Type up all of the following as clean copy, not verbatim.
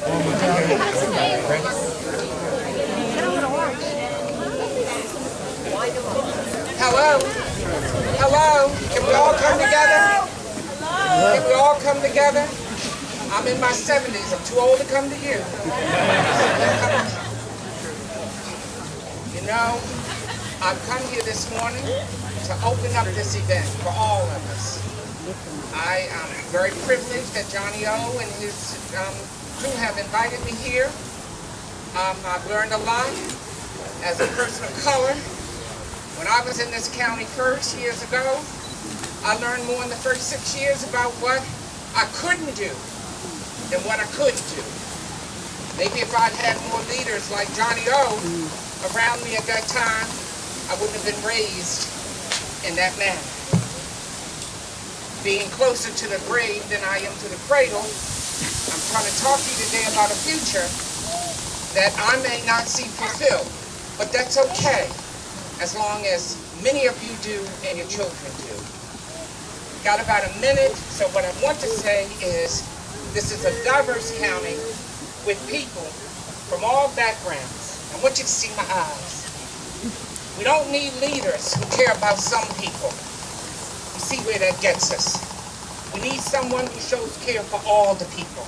Hello? Hello? Can we all come together? Can we all come together? I'm in my 70s. I'm too old to come to you. You know, I've come here this morning to open up this event for all of us. I am very privileged that Johnny O and his crew have invited me here. I've learned a lot as a person of color. When I was in this county first years ago, I learned more in the first 6 years about what I couldn't do than what I could do. Maybe if I'd had more leaders like Johnny O around me at that time, I wouldn't have been raised in that manner. Being closer to the grave than I am to the cradle, I'm trying to talk to you today about a future that I may not see fulfilled, but that's okay, as long as many of you do and your children do. Got about a minute, so what I want to say is this is a diverse county with people from all backgrounds. I want you to see my eyes. We don't need leaders who care about some people. You see where that gets us. We need someone who shows care for all the people.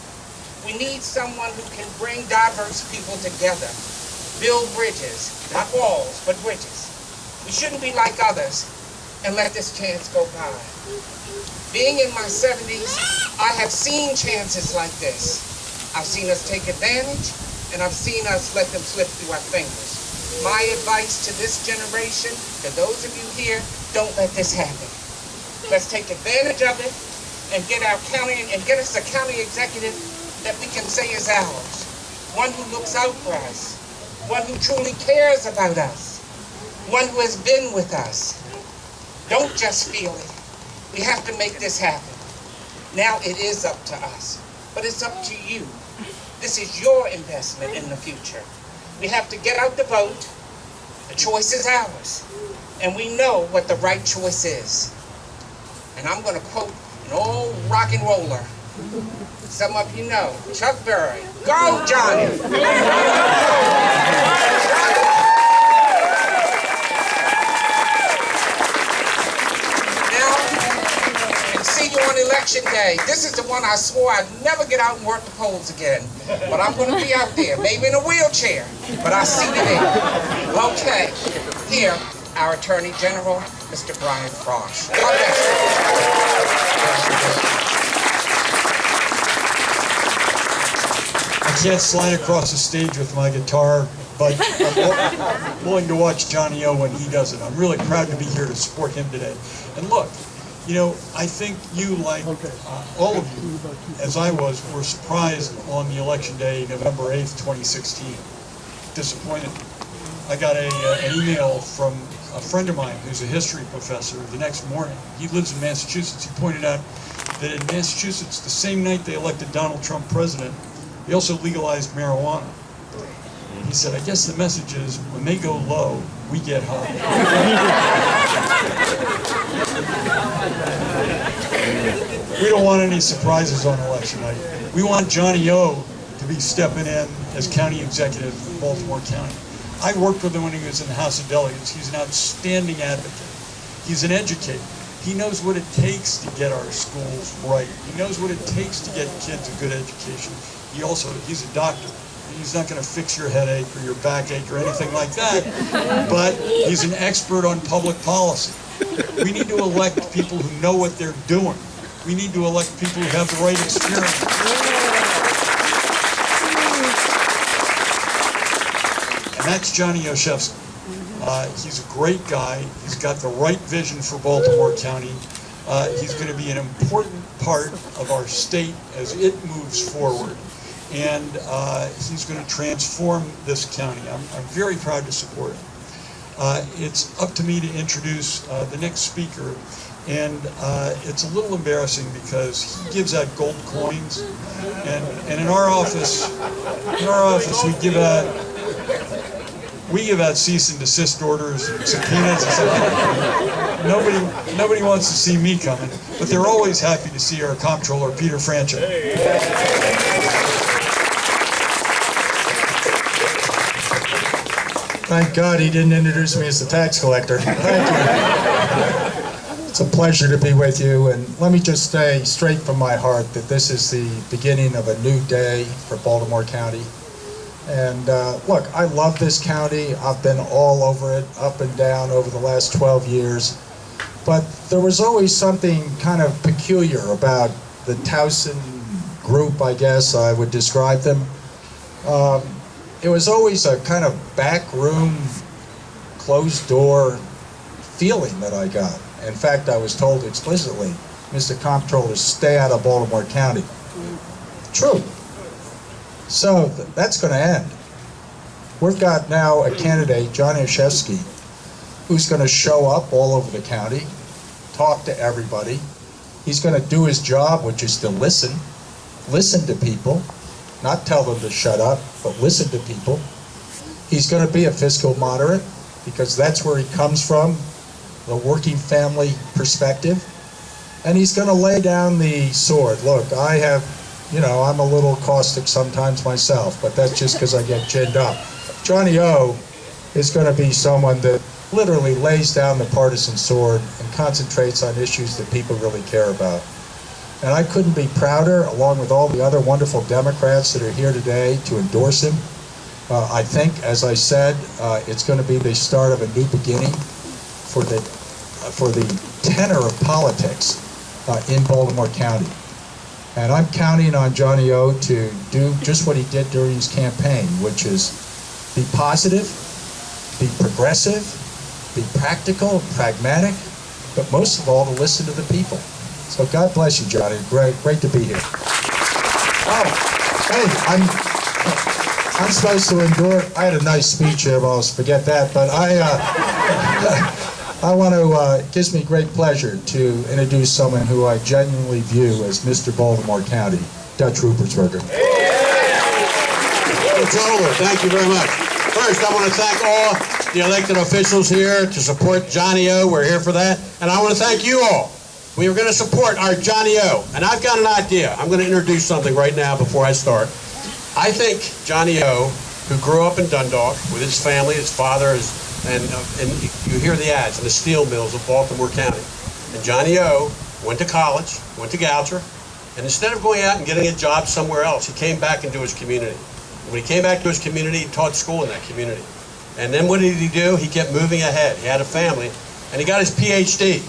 We need someone who can bring diverse people together. Build bridges, not walls, but bridges. We shouldn't be like others and let this chance go by. Being in my 70s, I have seen chances like this. I've seen us take advantage, and I've seen us let them slip through our fingers. My advice to this generation, to those of you here, don't let this happen. Let's take advantage of it and get our county and get us a county executive that we can say is ours. One who looks out for us. One who truly cares about us. One who has been with us. Don't just feel it. We have to make this happen. Now it is up to us, but it's up to you. This is your investment in the future. We have to get out the vote. The choice is ours. And we know what the right choice is. And I'm going to quote an old rock and roller. Some of you know, Chuck Berry. Go, Johnny! See you on election day. This is the one I swore I'd never get out and work the polls again. But I'm going to be out there, maybe in a wheelchair, but I see you there. Okay, here, our Attorney General, Mr. Brian Frosh. God bless you. I can't slide across the stage with my guitar, but I'm willing to watch Johnny O when he does it. I'm really proud to be here to support him today. And look, you know, I think you, like all of you, as I was, were surprised on the election day, November 8th, 2016. Disappointed. I got an email from a friend of mine who's a history professor the next morning. He lives in Massachusetts. He pointed out that in Massachusetts, the same night they elected Donald Trump president, they also legalized marijuana. He said, I guess the message is, when they go low, we get high. We don't want any surprises on election night. We want Johnny O to be stepping in as county executive of Baltimore County. I worked with him when he was in the House of Delegates. He's an outstanding advocate. He's an educator. He knows what it takes to get our schools right. He knows what it takes to get kids a good education. He's a doctor. He's not going to fix your headache or your backache or anything like that, but he's an expert on public policy. We need to elect people who know what they're doing. We need to elect people who have the right experience. And that's Johnny Olszewski. He's a great guy. He's got the right vision for Baltimore County. He's going to be an important part of our state as it moves forward. And he's going to transform this county. I'm very proud to support him. It's up to me to introduce the next speaker, and it's a little embarrassing because he gives out gold coins, and in our office we give out cease and desist orders and subpoenas and stuff. Nobody wants to see me coming, but they're always happy to see our comptroller, Peter Franchuk. Thank God he didn't introduce me as the tax collector. Thank you. It's a pleasure to be with you, and let me just say straight from my heart that this is the beginning of a new day for Baltimore County. And look, I love this county. I've been all over it, up and down over the last 12 years. But there was always something kind of peculiar about the Towson group, I guess I would describe them. It was always a kind of backroom, closed-door feeling that I got. In fact, I was told explicitly, Mr. Comptroller, stay out of Baltimore County. True. So that's going to end. We've got now a candidate, Johnny Olszewski, who's going to show up all over the county, talk to everybody. He's going to do his job, which is to listen to people, not tell them to shut up, but listen to people. He's going to be a fiscal moderate because that's where he comes from, the working family perspective. And he's going to lay down the sword. Look, I'm a little caustic sometimes myself, but that's just because I get ginned up. Johnny O is going to be someone that literally lays down the partisan sword and concentrates on issues that people really care about. And I couldn't be prouder, along with all the other wonderful Democrats that are here today, to endorse him. I think, as I said, it's going to be the start of a new beginning for the tenor of politics in Baltimore County. And I'm counting on Johnny O to do just what he did during his campaign, which is be positive, be progressive, be practical, pragmatic, but most of all, to listen to the people. So God bless you, Johnny. Great to be here. Oh, hey, I'm supposed to endure. I had a nice speech here, but I'll forget that. But I want to, it gives me great pleasure to introduce someone who I genuinely view as Mr. Baltimore County, Dutch Rupertsberger. Controller, thank you very much. First, I want to thank all the elected officials here to support Johnny O. We're here for that. And I want to thank you all. We are going to support our Johnny O. And I've got an idea. I'm going to introduce something right now before I start. I think Johnny O., who grew up in Dundalk with his family, his father, and you hear the ads in the steel mills of Baltimore County. And Johnny O. went to college, went to Goucher, and instead of going out and getting a job somewhere else, he came back into his community. And when he came back to his community, he taught school in that community. And then what did he do? He kept moving ahead. He had a family, and he got his PhD.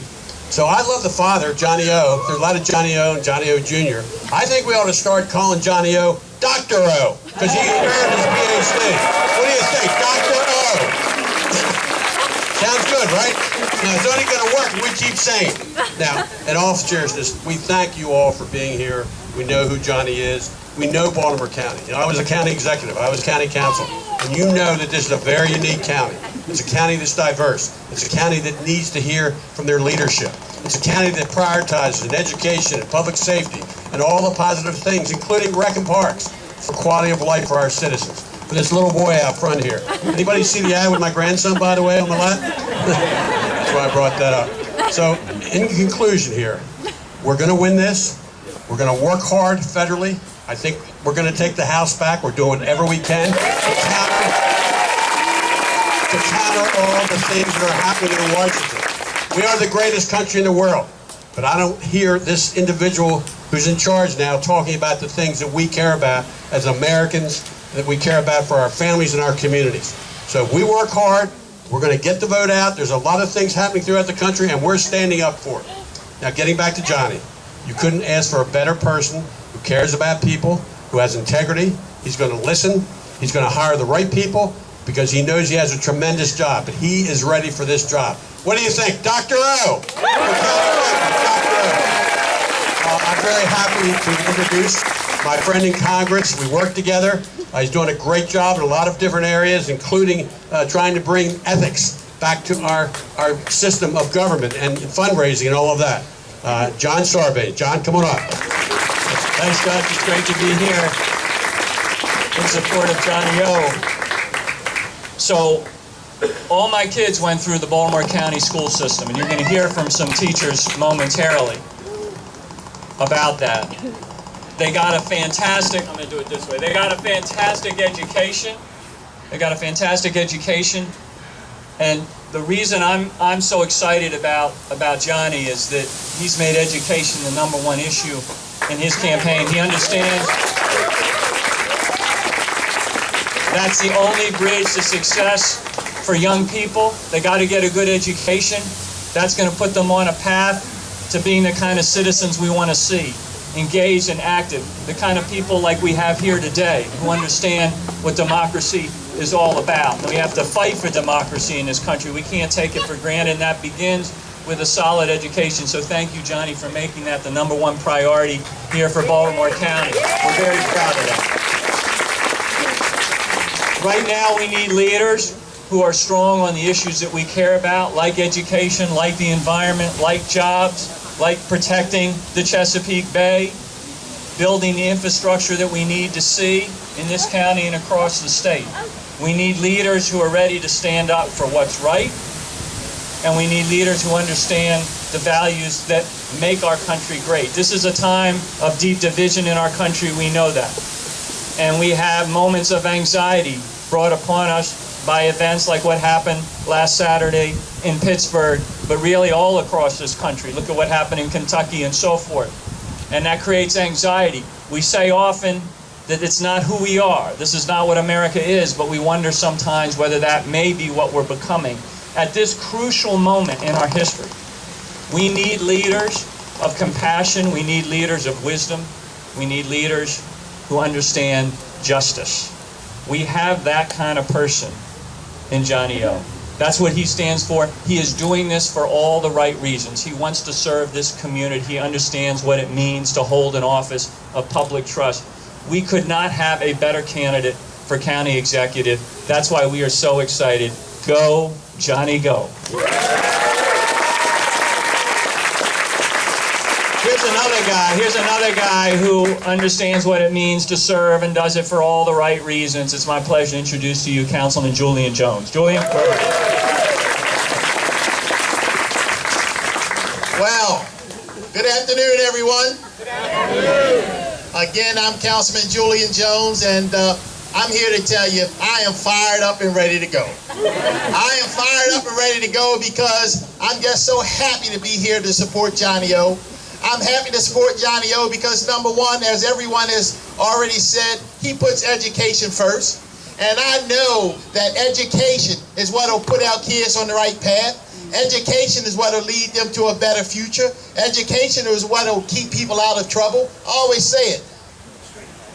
So I love the father, Johnny O. There's a lot of Johnny O. and Johnny O. Jr. I think we ought to start calling Johnny O. Dr. O. because he earned his PhD. What do you think, Dr. O? Sounds good, right? Now, it's only going to work if we keep saying it. Now, in all seriousness, we thank you all for being here. We know who Johnny is. We know Baltimore County. You know, I was a county executive. I was county council. And you know that this is a very unique county. It's a county that's diverse. It's a county that needs to hear from their leadership. It's a county that prioritizes in education and public safety and all the positive things, including rec and parks, for quality of life for our citizens. For this little boy out front here. Anybody see the ad with my grandson, by the way, on the left? That's why I brought that up. So, in conclusion here, we're going to win this. We're going to work hard federally. I think we're going to take the House back. We're doing whatever we can to counter all the things that are happening in Washington. We are the greatest country in the world, but I don't hear this individual who's in charge now talking about the things that we care about as Americans, that we care about for our families and our communities. So if we work hard, we're going to get the vote out. There's a lot of things happening throughout the country, and we're standing up for it. Now, getting back to Johnny, you couldn't ask for a better person who cares about people, who has integrity. He's going to listen. He's going to hire the right people because he knows he has a tremendous job, but he is ready for this job. What do you think, Dr. O? Dr. O. I'm very happy to introduce my friend in Congress. We work together. He's doing a great job in a lot of different areas, including trying to bring ethics back to our system of government and fundraising and all of that. John Sarbanes. John, come on up. Thanks, Doug. It's great to be here in support of Johnny O. So, all my kids went through the Baltimore County school system, and you're going to hear from some teachers momentarily about that. They got a fantastic, I'm going to do it this way, they got a fantastic education, They got a fantastic education. And the reason I'm so excited about Johnny is that he's made education the #1 issue in his campaign. He understands that's the only bridge to success for young people. They got to get a good education. That's going to put them on a path to being the kind of citizens we want to see, engaged and active, the kind of people like we have here today who understand what democracy is all about. And we have to fight for democracy in this country. We can't take it for granted, and that begins with a solid education. So thank you, Johnny, for making that the #1 priority here for Baltimore County. We're very proud of that. Right now, we need leaders who are strong on the issues that we care about, like education, like the environment, like jobs, like protecting the Chesapeake Bay, building the infrastructure that we need to see in this county and across the state. We need leaders who are ready to stand up for what's right, and we need leaders who understand the values that make our country great. This is a time of deep division in our country, we know that. And we have moments of anxiety brought upon us by events like what happened last Saturday in Pittsburgh, but really all across this country. Look at what happened in Kentucky and so forth. And that creates anxiety. We say often that it's not who we are. This is not what America is, but we wonder sometimes whether that may be what we're becoming. At this crucial moment in our history, we need leaders of compassion. We need leaders of wisdom. We need leaders who understand justice. We have that kind of person in Johnny O. That's what he stands for. He is doing this for all the right reasons. He wants to serve this community. He understands what it means to hold an office of public trust. We could not have a better candidate for county executive. That's why we are so excited. Go, Johnny, go. Here's another guy who understands what it means to serve and does it for all the right reasons. It's my pleasure to introduce to you Councilman Julian Jones. Julian? Well, good afternoon, everyone. Good afternoon. Again, I'm Councilman Julian Jones, and I'm here to tell you I am fired up and ready to go. I am fired up and ready to go because I'm just so happy to be here to support Johnny O. I'm happy to support Johnny O because, #1, as everyone has already said, he puts education first. And I know that education is what will put our kids on the right path. Education is what will lead them to a better future. Education is what will keep people out of trouble. I always say it.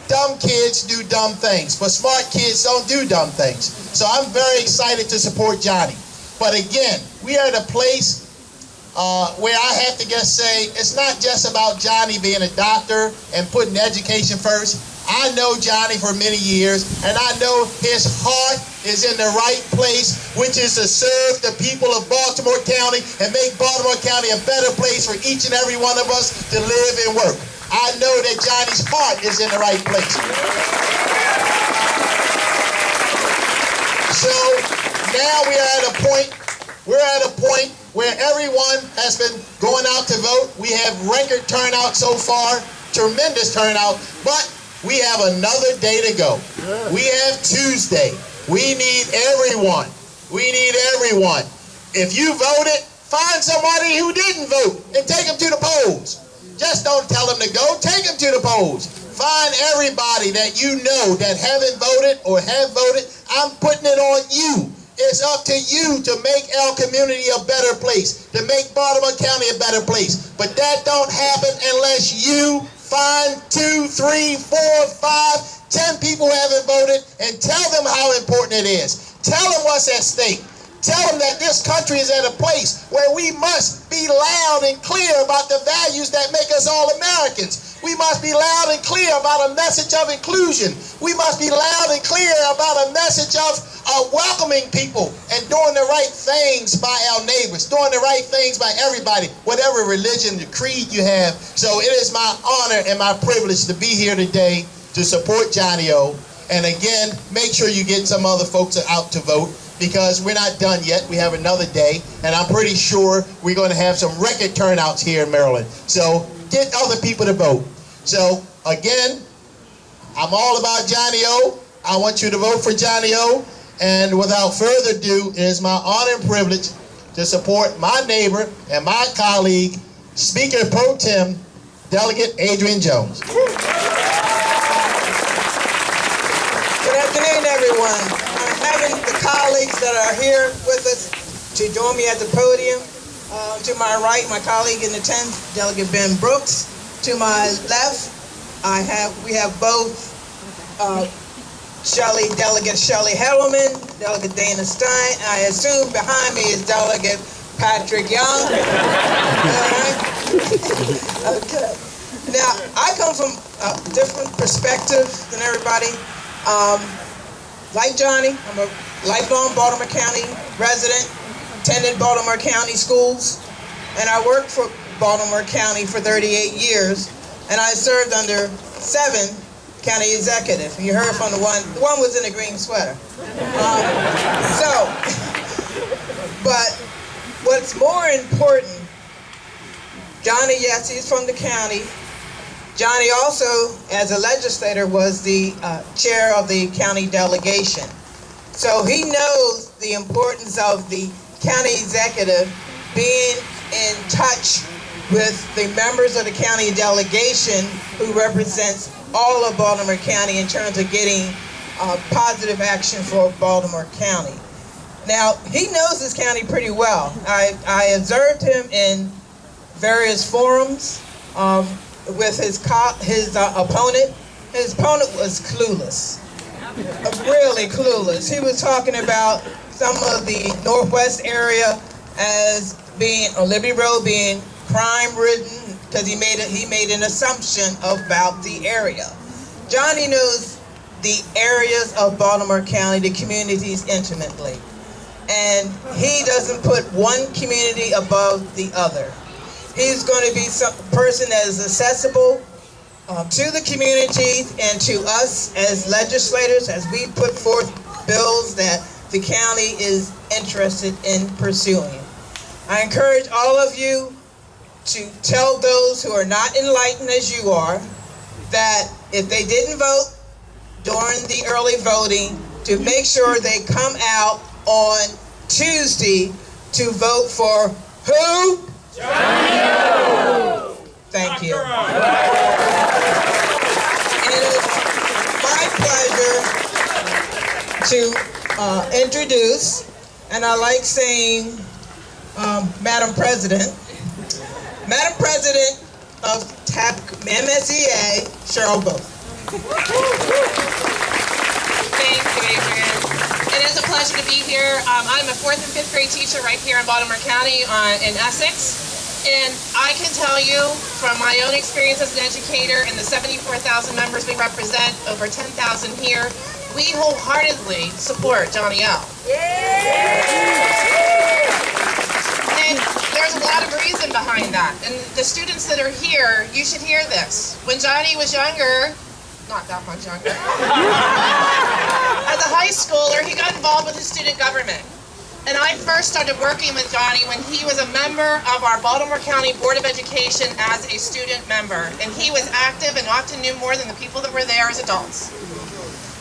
Dumb kids do dumb things, but smart kids don't do dumb things. So I'm very excited to support Johnny. But again, we are at a place where I have to just say, it's not just about Johnny being a doctor and putting education first. I know Johnny for many years, and I know his heart is in the right place, which is to serve the people of Baltimore County and make Baltimore County a better place for each and every one of us to live and work. I know that Johnny's heart is in the right place. So now we're at a point where everyone has been going out to vote. We have record turnout so far, tremendous turnout, but we have another day to go. We have Tuesday. We need everyone. We need everyone. If you voted, find somebody who didn't vote and take them to the polls. Just don't tell them to go, take them to the polls. Find everybody that you know that haven't voted or have voted. I'm putting it on you. It's up to you to make our community a better place, to make Baltimore County a better place. But that don't happen unless you find 2, 3, 4, 5, 10 people who haven't voted and tell them how important it is. Tell them what's at stake. Tell them that this country is at a place where we must be loud and clear about the values that make us all Americans. We must be loud and clear about a message of inclusion. We must be loud and clear about a message of welcoming people and doing the right things by our neighbors, doing the right things by everybody, whatever religion, the creed you have. So it is my honor and my privilege to be here today to support Johnny O. And again, make sure you get some other folks out to vote, because we're not done yet. We have another day, and I'm pretty sure we're going to have some record turnouts here in Maryland. So get other people to vote. So again, I'm all about Johnny O. I want you to vote for Johnny O. And without further ado, it is my honor and privilege to support my neighbor and my colleague, Speaker Pro Tem, Delegate Adrian Jones. Good afternoon, everyone. I'm having the colleagues that are here with us to join me at the podium. To my right, my colleague in the 10th, Delegate Ben Brooks. To my left, we have both Delegate Shelley Hellman, Delegate Dana Stein. I assume behind me is Delegate Patrick Young. Okay. Now, I come from a different perspective than everybody. Like Johnny, I'm a lifelong Baltimore County resident, attended Baltimore County schools, and I worked for Baltimore County for 38 years, and I served under 7 county executives. You heard from the one was in a green sweater. But what's more important, Johnny, yes, he's from the county. Johnny also, as a legislator, was the chair of the county delegation. So he knows the importance of the county executive being in touch with the members of the county delegation who represents all of Baltimore County in terms of getting positive action for Baltimore County. Now, he knows this county pretty well. I observed him in various forums with his opponent. His opponent was clueless, really clueless. He was talking about some of the Northwest area as being, or Liberty Road being crime-ridden because he made an assumption about the area. Johnny knows the areas of Baltimore County, the communities intimately. And he doesn't put one community above the other. He's going to be some person that is accessible to the community and to us as legislators as we put forth bills that the county is interested in pursuing. I encourage all of you to tell those who are not enlightened as you are that if they didn't vote during the early voting, to make sure they come out on Tuesday to vote for who? Johnny O! Thank you. It is my pleasure to introduce, and I like saying Madam President of TAP MSEA, Cheryl Bowman. Thank you, Adrian. It is a pleasure to be here. I'm a 4th and 5th grade teacher right here in Baltimore County in Essex. And I can tell you from my own experience as an educator and the 74,000 members we represent, over 10,000 here, we wholeheartedly support Johnny O. And there's a lot of reason behind that. And the students that are here, you should hear this. When Johnny was younger, not that much younger, as a high schooler, he got involved with his student government. And I first started working with Johnny when he was a member of our Baltimore County Board of Education as a student member. And he was active and often knew more than the people that were there as adults.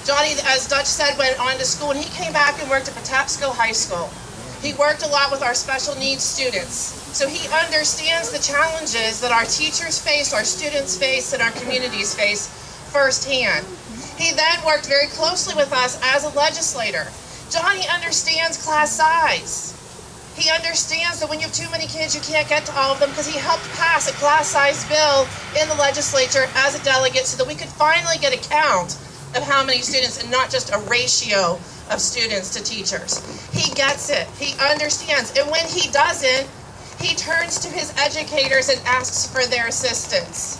Johnny, as Dutch said, went on to school and he came back and worked at Patapsco High School. He worked a lot with our special needs students. So he understands the challenges that our teachers face, our students face, and our communities face firsthand. He then worked very closely with us as a legislator. Johnny understands class size. He understands that when you have too many kids, you can't get to all of them because he helped pass a class size bill in the legislature as a delegate so that we could finally get a count of how many students and not just a ratio of students to teachers. He gets it. He understands. And when he doesn't, he turns to his educators and asks for their assistance.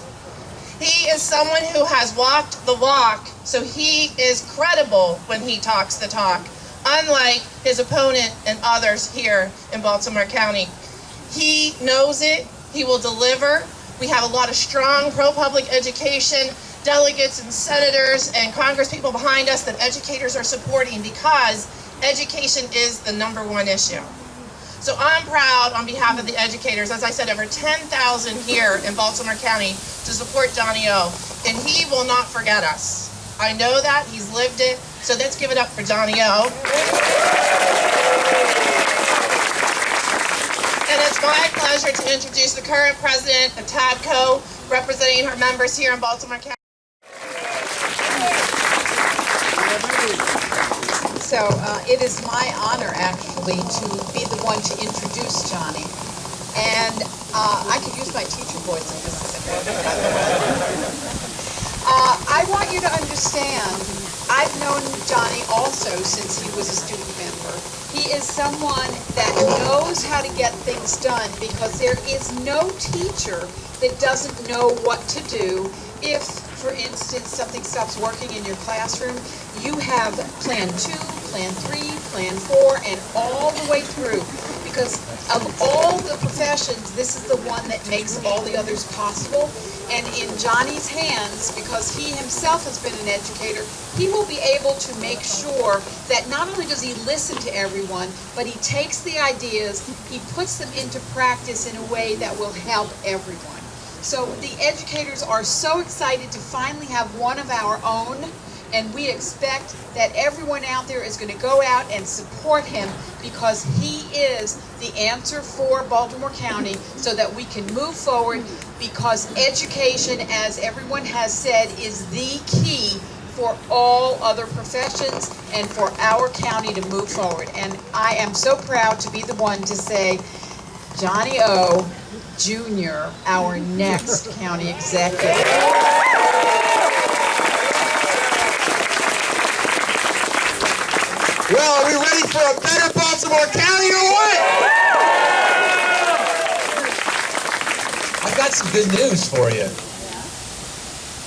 He is someone who has walked the walk, so he is credible when he talks the talk, unlike his opponent and others here in Baltimore County. He knows it. He will deliver. We have a lot of strong pro-public education delegates and senators and congresspeople behind us that educators are supporting because education is the #1 issue. So I'm proud on behalf of the educators, as I said, over 10,000 here in Baltimore County to support Johnny O. And he will not forget us. I know that. He's lived it. So let's give it up for Johnny O. And it's my pleasure to introduce the current president of TABCO, representing her members here in Baltimore County. So it is my honor, actually, to be the one to introduce Johnny. And I could use my teacher voice in this. I want you to understand, I've known Johnny also since he was a student member. He is someone that knows how to get things done, because there is no teacher that doesn't know what to do. If, for instance, something stops working in your classroom, you have plan 2, plan 3, plan 4, and all the way through. Because of all the professions, this is the one that makes all the others possible. And in Johnny's hands, because he himself has been an educator, he will be able to make sure that not only does he listen to everyone, but he takes the ideas, he puts them into practice in a way that will help everyone. So the educators are so excited to finally have one of our own, and we expect that everyone out there is going to go out and support him, because he is the answer for Baltimore County so that we can move forward, because education, as everyone has said, is the key for all other professions and for our county to move forward. And I am so proud to be the one to say, Johnny O. Jr., our next county executive. Well, are we ready for a better Baltimore County or what? I've got some good news for you.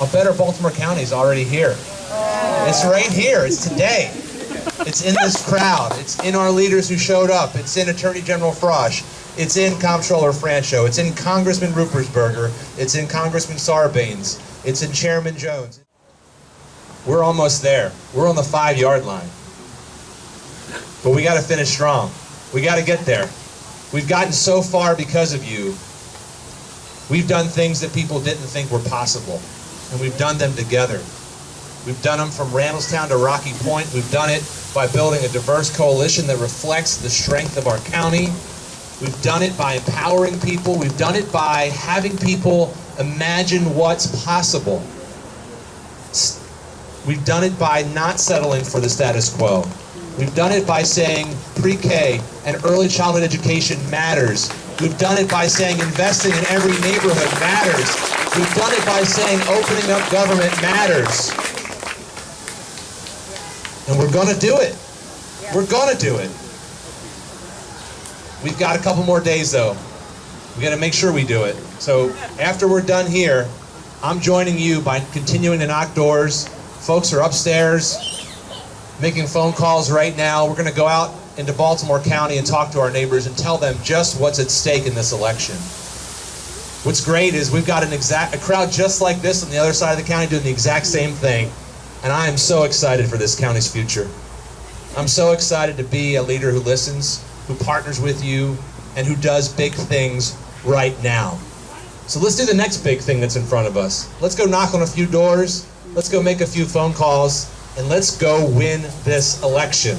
A better Baltimore County is already here. It's right here. It's today. It's in this crowd. It's in our leaders who showed up. It's in Attorney General Frosch. It's in Comptroller Francho. It's in Congressman Rupersberger. It's in Congressman Sarbanes. It's in Chairman Jones. We're almost there. We're on the 5-yard line. But we got to finish strong. We got to get there. We've gotten so far because of you. We've done things that people didn't think were possible, and we've done them together. We've done them from Randallstown to Rocky Point. We've done it by building a diverse coalition that reflects the strength of our county. We've done it by empowering people. We've done it by having people imagine what's possible. We've done it by not settling for the status quo. We've done it by saying pre-K and early childhood education matters. We've done it by saying investing in every neighborhood matters. We've done it by saying opening up government matters. And we're going to do it. We're going to do it. We've got a couple more days, though. We got to make sure we do it. So after we're done here, I'm joining you by continuing to knock doors. Folks are upstairs making phone calls right now. We're going to go out into Baltimore County and talk to our neighbors and tell them just what's at stake in this election. What's great is we've got a crowd just like this on the other side of the county doing the exact same thing. And I am so excited for this county's future. I'm so excited to be a leader who listens, who partners with you, and who does big things right now. So let's do the next big thing that's in front of us. Let's go knock on a few doors, let's go make a few phone calls, and let's go win this election.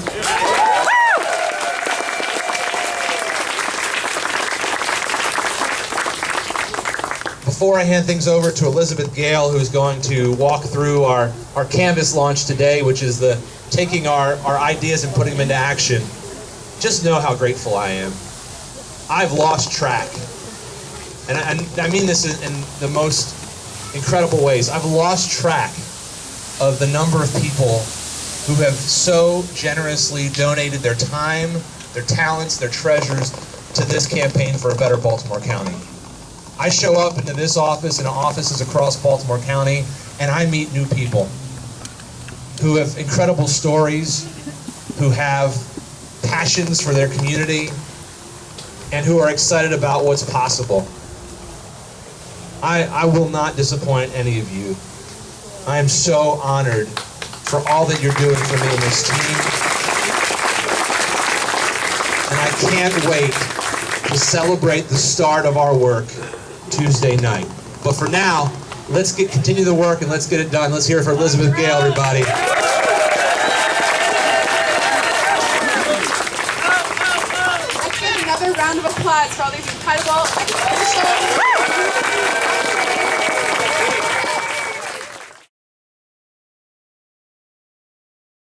Before I hand things over to Elizabeth Gale, who's going to walk through our Canvas launch today, which is the taking our ideas and putting them into action, just know how grateful I am. I've lost track. And I mean this in the most incredible ways. I've lost track of the number of people who have so generously donated their time, their talents, their treasures to this campaign for a better Baltimore County. I show up into this office and offices across Baltimore County, and I meet new people who have incredible stories, who have passions for their community, and who are excited about what's possible. I will not disappoint any of you. I am so honored for all that you're doing for me and this team. And I can't wait to celebrate the start of our work Tuesday night. But for now, let's continue the work and let's get it done. Let's hear it for Elizabeth Gale, everybody. applause for all these incredible officials.